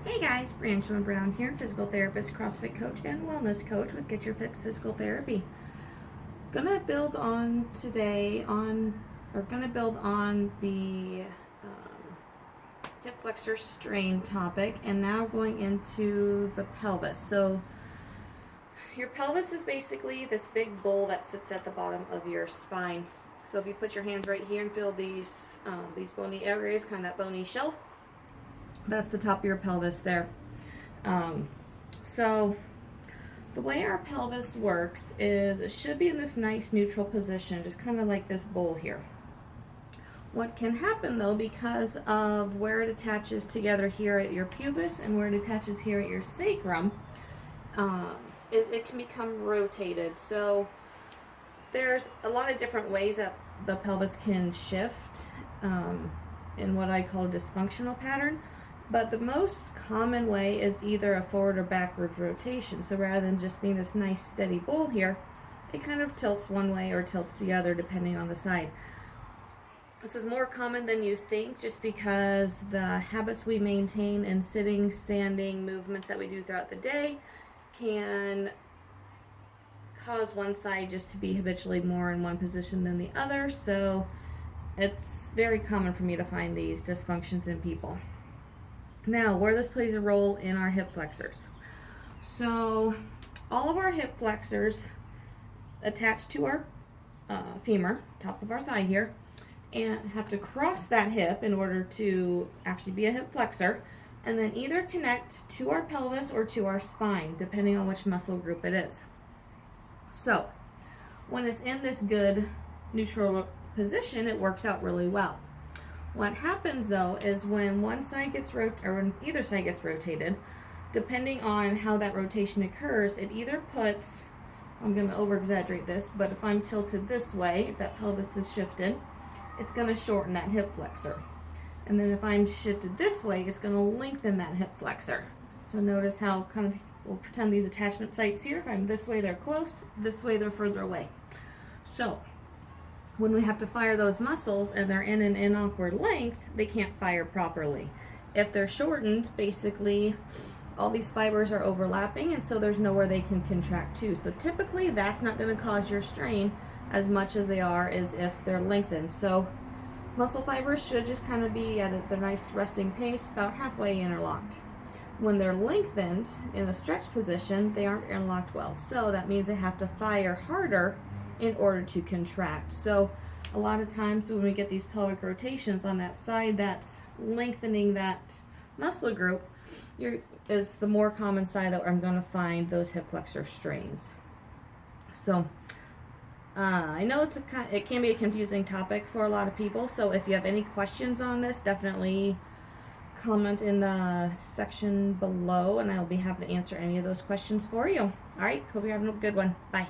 Hey guys, Angela Brown here, physical therapist, CrossFit coach, and wellness coach with Get Your Fix Physical Therapy. Gonna build on the hip flexor strain topic, and now going into the pelvis. So your pelvis is basically this big bowl that sits at the bottom of your spine. So if you put your hands right here and feel these bony areas, kind of that bony shelf, that's the top of your pelvis there. So the way our pelvis works is it should be in this nice neutral position, just kind of like this bowl here. What can happen though, because of where it attaches together here at your pubis and where it attaches here at your sacrum, is it can become rotated. So there's a lot of different ways that the pelvis can shift in what I call a dysfunctional pattern. But the most common way is either a forward or backward rotation. So rather than just being this nice steady bowl here, it kind of tilts one way or tilts the other depending on the side. This is more common than you think just because the habits we maintain and sitting, standing movements that we do throughout the day can cause one side just to be habitually more in one position than the other. So it's very common for me to find these dysfunctions in people. Now, where this plays a role in our hip flexors. So all of our hip flexors attach to our femur, top of our thigh here, and have to cross that hip in order to actually be a hip flexor, and then either connect to our pelvis or to our spine, depending on which muscle group it is. So when it's in this good neutral position, it works out really well. What happens though is when one side gets or when either side gets rotated, depending on how that rotation occurs, it either puts, I'm going to over exaggerate this, but if I'm tilted this way, if that pelvis is shifted, it's going to shorten that hip flexor. And then if I'm shifted this way, it's going to lengthen that hip flexor. So notice how we'll pretend these attachment sites here, if I'm this way they're close, this way they're further away. So when we have to fire those muscles and they're in an inawkward length, they can't fire properly. If they're shortened, basically all these fibers are overlapping, and so there's nowhere they can contract to. So typically that's not going to cause your strain as much as they are as if they're lengthened. So muscle fibers should just kind of be at their nice resting pace, about halfway interlocked. When they're lengthened in a stretch position, they aren't interlocked well. So that means they have to fire harder in order to contract. So a lot of times when we get these pelvic rotations on that side that's lengthening that muscle group, is the more common side that I'm going to find those hip flexor strains. So I know it can be a confusing topic for a lot of people, so if you have any questions on this, definitely comment in the section below and I'll be happy to answer any of those questions for you. Alright, hope you're having a good one. Bye.